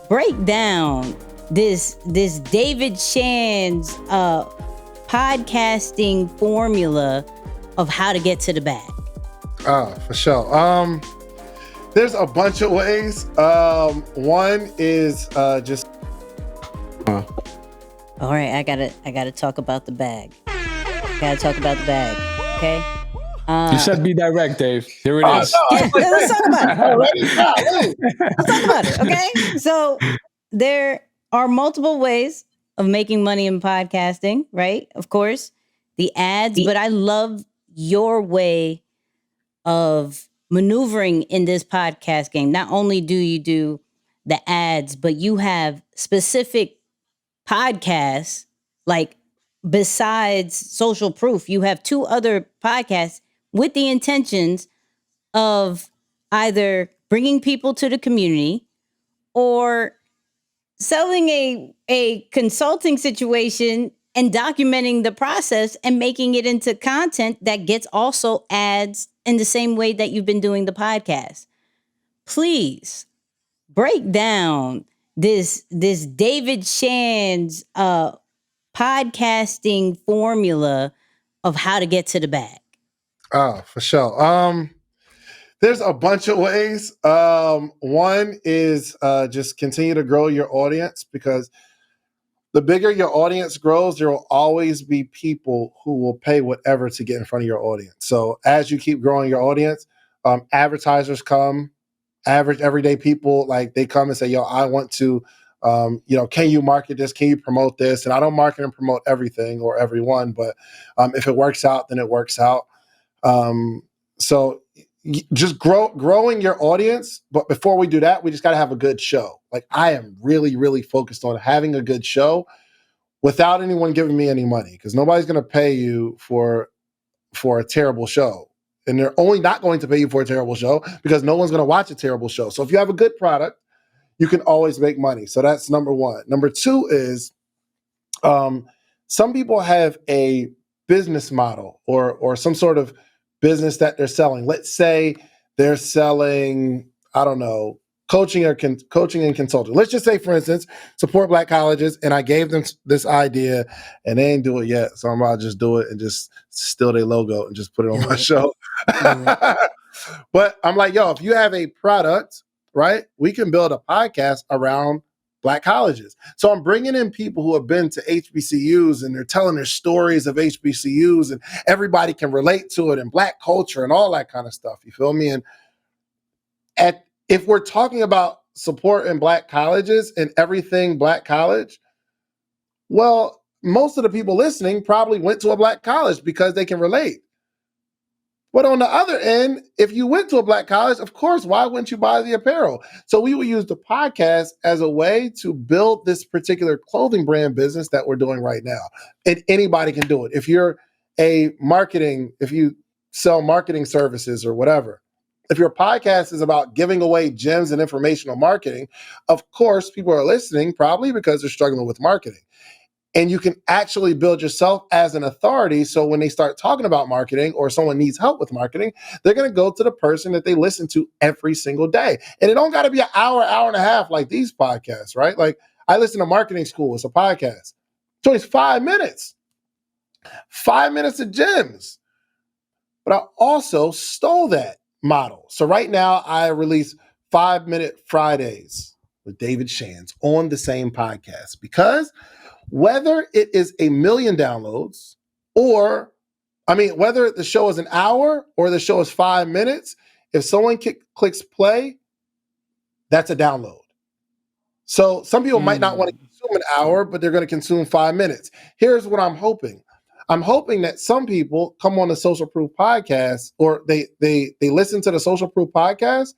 break down this David Shands podcasting formula of how to get to the bag. For sure. There's a bunch of ways. One is just. All right, I gotta talk about the bag. Okay. You said be direct, Dave. Here it is. No, yeah, let's talk about it. Let's talk about it. Okay. So there are multiple ways of making money in podcasting, right? Of course, the ads, but I love your way of maneuvering in this podcast game. Not only do you do the ads, but you have specific podcasts, like besides Social Proof, you have two other podcasts with the intentions of either bringing people to the community or selling a consulting situation and documenting the process and making it into content that gets also ads in the same way that you've been doing the podcast. Please break down this David Shands podcasting formula of how to get to the bag. For sure. There's a bunch of ways. One is just continue to grow your audience, because the bigger your audience grows, there will always be people who will pay whatever to get in front of your audience. So as you keep growing your audience, advertisers come, average everyday people, like they come and say, yo, I want to, can you market this? Can you promote this? And I don't market and promote everything or everyone, but if it works out, then it works out. So just growing your audience. But before we do that, we just got to have a good show. Like I am really, really focused on having a good show without anyone giving me any money, because nobody's going to pay you for a terrible show. And they're only not going to pay you for a terrible show because no one's going to watch a terrible show. So if you have a good product, you can always make money. So that's number one. Number two is some people have a business model or some sort of business that they're selling. Let's say they're selling, I don't know, coaching and consulting. Let's just say, for instance, support Black colleges, and I gave them this idea and they ain't do it yet. So I'm about to just do it and just steal their logo and just put it on my show. But I'm like, yo, if you have a product, right, we can build a podcast around Black colleges. So I'm bringing in people who have been to HBCUs and they're telling their stories of HBCUs and everybody can relate to it and Black culture and all that kind of stuff. You feel me? And if we're talking about support in Black colleges and everything Black college, well, most of the people listening probably went to a Black college because they can relate. But on the other end, if you went to a Black college, of course, why wouldn't you buy the apparel? So we would use the podcast as a way to build this particular clothing brand business that we're doing right now. And anybody can do it. If you're if you sell marketing services or whatever, if your podcast is about giving away gems and informational marketing, of course, people are listening probably because they're struggling with marketing. And you can actually build yourself as an authority. So when they start talking about marketing or someone needs help with marketing, they're going to go to the person that they listen to every single day. And it don't got to be an hour and a half like these podcasts, right? Like I listen to Marketing School. It's a podcast. So it's 5 minutes. 5 minutes of gems. But I also stole that model. So right now I release 5-Minute Fridays with David Shands on the same podcast, because whether it is 1 million downloads whether the show is an hour or the show is 5 minutes, if someone clicks play, that's a download. So some people might not want to consume an hour, but they're going to consume 5 minutes. Here's what I'm hoping. I'm hoping that some people come on the Social Proof podcast, or they listen to the Social Proof podcast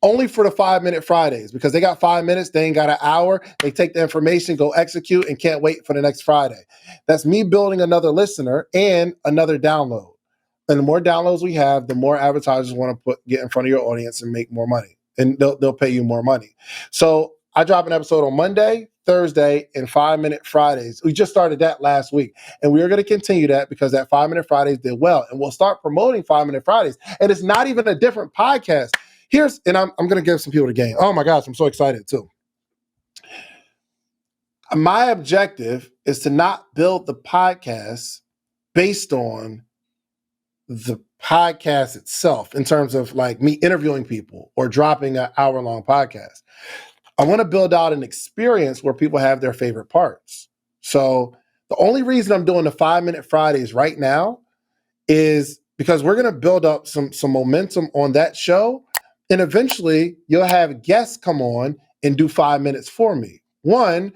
only for the 5-Minute Fridays, because they got 5 minutes, they ain't got an hour. They take the information, go execute, and can't wait for the next Friday. That's me building another listener and another download. And the more downloads we have, the more advertisers want to get in front of your audience and make more money. And they'll pay you more money. So I drop an episode on Monday, Thursday, and 5-Minute Fridays. We just started that last week. And we are going to continue that because that 5-Minute Fridays did well. And we'll start promoting 5-Minute Fridays. And it's not even a different podcast. I'm going to give some people the game. Oh my gosh, I'm so excited too. My objective is to not build the podcast based on the podcast itself in terms of like me interviewing people or dropping an hour-long podcast. I want to build out an experience where people have their favorite parts. So the only reason I'm doing the 5-Minute Fridays right now is because we're going to build up some momentum on that show. And eventually you'll have guests come on and do 5 minutes for me. One,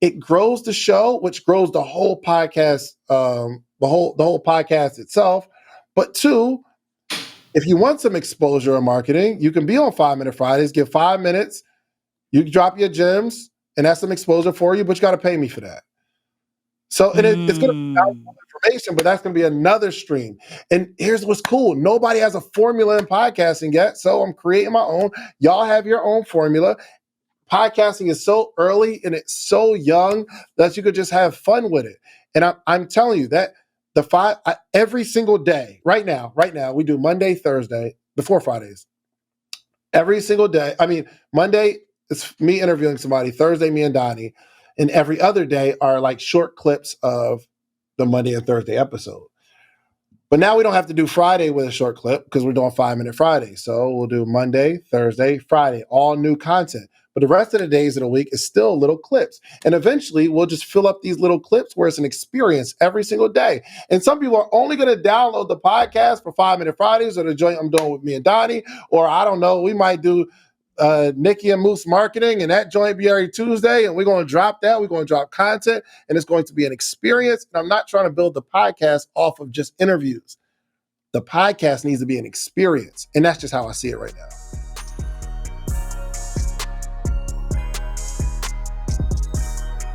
it grows the show, which grows the whole podcast, the whole podcast itself. But two, if you want some exposure or marketing, you can be on 5-Minute Fridays, give 5 minutes, you drop your gems, and that's some exposure for you, but you got to pay me for that. So it's going to be valuable information, but that's going to be another stream. And here's what's cool. Nobody has a formula in podcasting yet, so I'm creating my own. Y'all have your own formula. Podcasting is so early and it's so young that you could just have fun with it. And I'm telling you that every single day, right now, we do Monday, Thursday, the 4 Fridays. Every single day. I mean, Monday, it's me interviewing somebody. Thursday, me and Donnie. And every other day are like short clips of the Monday and Thursday episode. But now we don't have to do Friday with a short clip because we're doing 5-Minute Friday. So we'll do Monday, Thursday, Friday, all new content. But the rest of the days of the week is still little clips. And eventually we'll just fill up these little clips where it's an experience every single day. And some people are only going to download the podcast for 5-Minute Fridays or the joint I'm doing with me and Donnie. Or I don't know, we might do Nicky and Moose marketing, and that joint be every Tuesday, and we're going to drop that. We're going to drop content, and it's going to be an experience. And I'm not trying to build the podcast off of just interviews. The podcast needs to be an experience, and that's just how I see it right now.